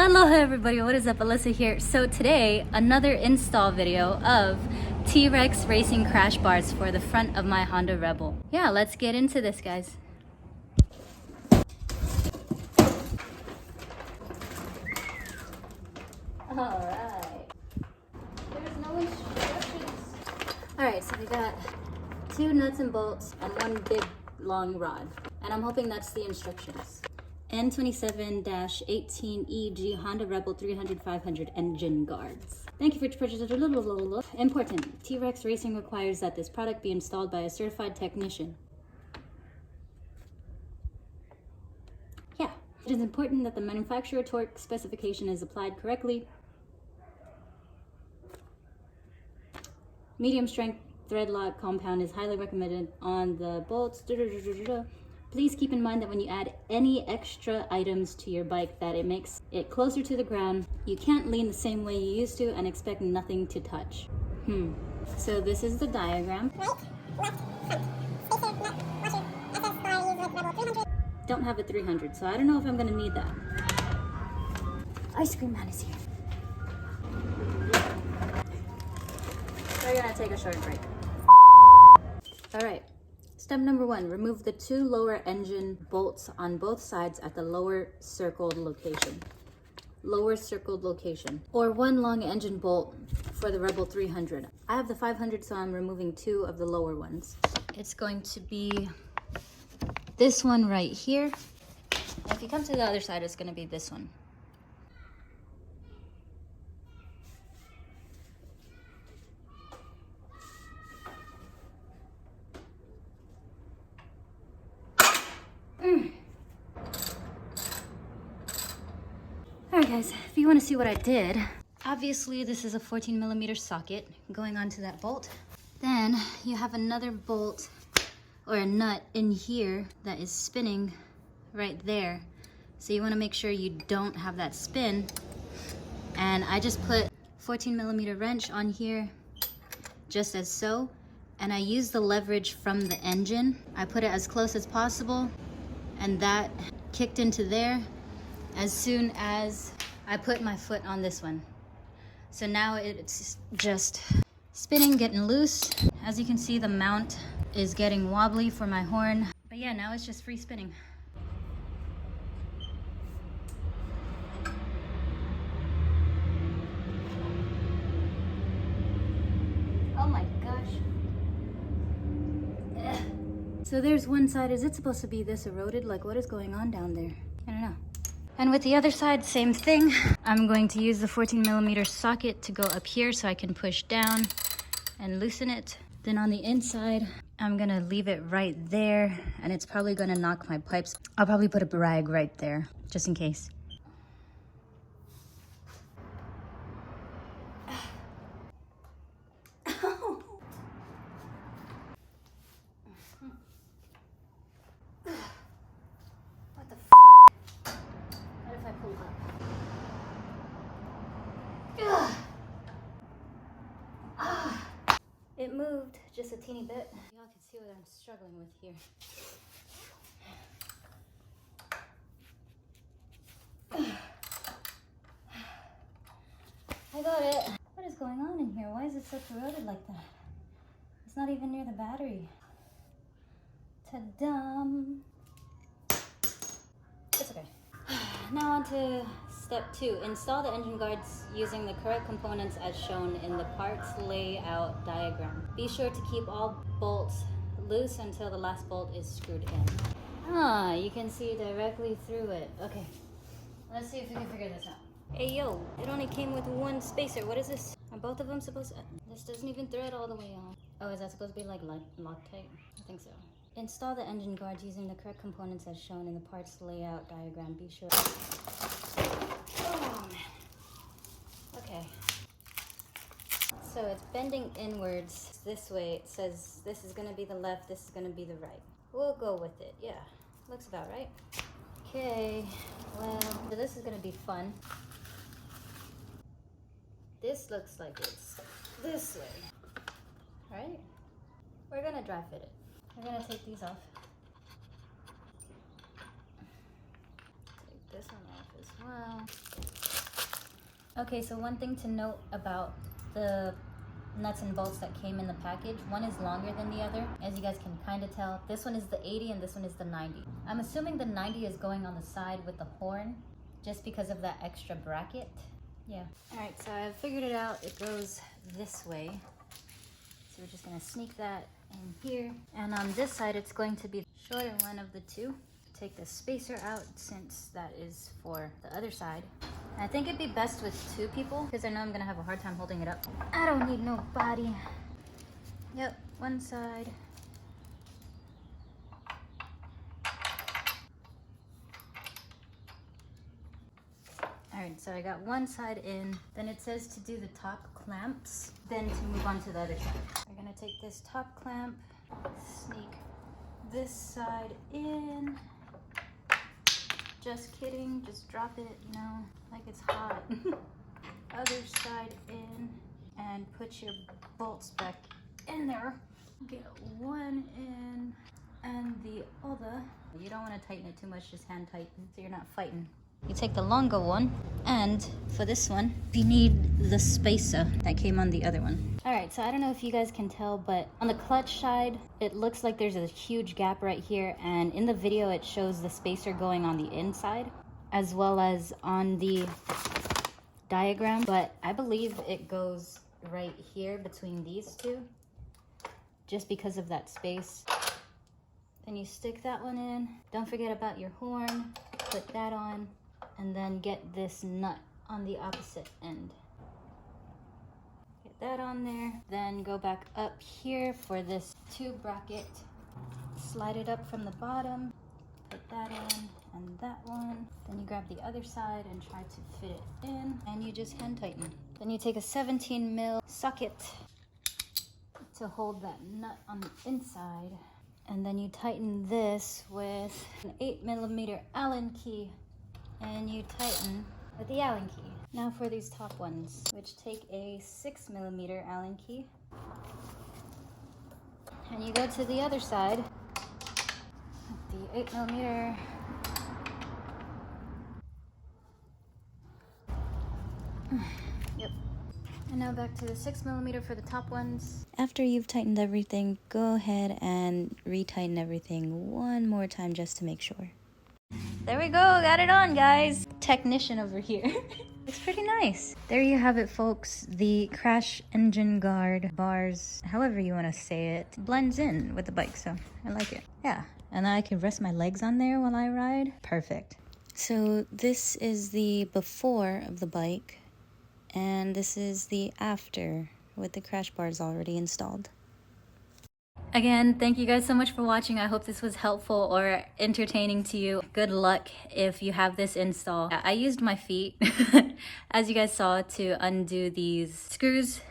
Aloha everybody, what is up? Alyssa here. So today, another install video of T-Rex racing crash bars for the front of my Honda Rebel. Yeah, let's get into this, guys. Alright. There's no instructions. Alright, so we got 2 nuts and bolts and 1 big long rod. And I'm hoping that's the instructions. N27-18EG Honda Rebel 300/500 engine guards. Thank you for purchasing. Important. T-Rex Racing requires that this product be installed by a certified technician. Yeah. It is important that the manufacturer torque specification is applied correctly. Medium strength thread lock compound is highly recommended on the bolts. Please keep in mind that when you add any extra items to your bike that it makes it closer to the ground. You can't lean the same way you used to and expect nothing to touch. So this is the diagram. Don't have a 300, so I don't know if I'm gonna need that. Ice cream man is here. We're gonna take a short break. All right. Step number 1, remove the 2 lower engine bolts on both sides at the lower circled location. Lower circled location. Or 1 long engine bolt for the Rebel 300. I have the 500, so I'm removing 2 of the lower ones. It's going to be this one right here. And if you come to the other side, it's going to be this one. Alright guys, if you want to see what I did, obviously this is a 14mm socket going onto that bolt. Then you have another bolt or a nut in here that is spinning right there. So you want to make sure you don't have that spin. And I just put 14mm wrench on here just as so. And I use the leverage from the engine. I put it as close as possible and that kicked into there as soon as I put my foot on this one. So now it's just spinning, getting loose. As you can see, the mount is getting wobbly for my horn. But yeah, now it's just free spinning. Oh my gosh. Ugh. So there's one side. Is it supposed to be this eroded? Like, what is going on down there? I don't know. And with the other side, same thing. I'm going to use the 14mm socket to go up here so I can push down and loosen it. Then on the inside, I'm gonna leave it right there, and it's probably gonna knock my pipes. I'll probably put a rag right there, just in case. It moved just a teeny bit. Y'all can see what I'm struggling with here. I got it. What is going on in here? Why is it so corroded like that? It's not even near the battery. Ta-dum! It's okay. Now on to step 2. Install the engine guards using the correct components as shown in the parts layout diagram. Be sure to keep all bolts loose until the last bolt is screwed in. Ah, you can see directly through it. Okay, let's see if we can figure this out. Hey yo, it only came with 1 spacer. What is this? Are both of them supposed to... This doesn't even thread all the way on. Oh, is that supposed to be like Loctite? I think so. Install the engine guards using the correct components as shown in the parts layout diagram. Be sure... Oh man. Okay. So it's bending inwards this way. It says this is gonna be the left, this is gonna be the right. We'll go with it. Yeah, looks about right. Okay, well, this is gonna be fun. This looks like it's this way, right? We're gonna dry fit it. We're gonna take these off. Take this one off as well. Okay, so one thing to note about the nuts and bolts that came in the package, one is longer than the other. As you guys can kind of tell, this one is the 80 and this one is the 90. I'm assuming the 90 is going on the side with the horn just because of that extra bracket. Yeah. All right, so I figured it out. It goes this way. So we're just gonna sneak that in here. And on this side, it's going to be the shorter one of the two. Take the spacer out since that is for the other side. I think it'd be best with two people because I know I'm gonna have a hard time holding it up. I don't need no body. Yep, one side. All right, so I got one side in. Then it says to do the top clamps, then to move on to the other side. We're gonna take this top clamp, sneak this side in. Just kidding, just drop it, you know, like it's hot. Other side in, and put your bolts back in there. Get one in, and the other. You don't want to tighten it too much, just hand tighten, so you're not fighting. You take the longer one, and for this one, you need the spacer that came on the other one. All right, so I don't know if you guys can tell, but on the clutch side, it looks like there's a huge gap right here, and in the video, it shows the spacer going on the inside, as well as on the diagram, but I believe it goes right here between these two, just because of that space. Then you stick that one in. Don't forget about your horn, put that on, and then get this nut on the opposite end. Get that on there, then go back up here for this tube bracket. Slide it up from the bottom, put that in, and that one. Then you grab the other side and try to fit it in, and you just hand tighten. Then you take a 17 mil socket to hold that nut on the inside, and then you tighten this with an 8mm Allen key, and you tighten with the Allen key. Now for these top ones, which take a 6mm Allen key, and you go to the other side with the 8mm. Yep. And now back to the 6mm for the top ones. After you've tightened everything, go ahead and retighten everything one more time just to make sure. There we go, got it on, guys. Technician over here. It's pretty nice. There you have it, folks. The crash engine guard bars, however you want to say it, blends in with the bike, so I like it. Yeah, and I can rest my legs on there while I ride. Perfect. So this is the before of the bike, and this is the after with the crash bars already installed. Again, thank you guys so much for watching. I hope this was helpful or entertaining to you. Good luck if you have this install. I used my feet, as you guys saw, to undo these screws.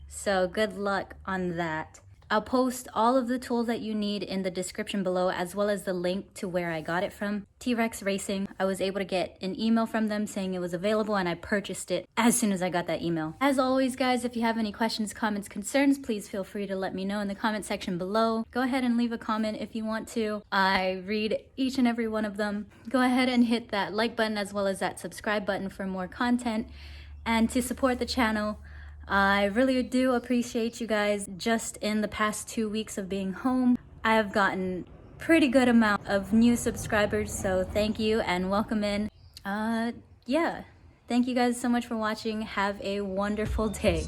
So good luck on that. I'll post all of the tools that you need in the description below, as well as the link to where I got it from. T-Rex Racing. I was able to get an email from them saying it was available, and I purchased it as soon as I got that email. As always, guys, if you have any questions, comments, concerns, please feel free to let me know in the comment section below. Go ahead and leave a comment if you want to. I read each and every one of them. Go ahead and hit that like button as well as that subscribe button for more content and to support the channel. I really do appreciate you guys. Just in the past 2 weeks of being home, I have gotten pretty good amount of new subscribers, so thank you and welcome in. Yeah, thank you guys so much for watching. Have a wonderful day.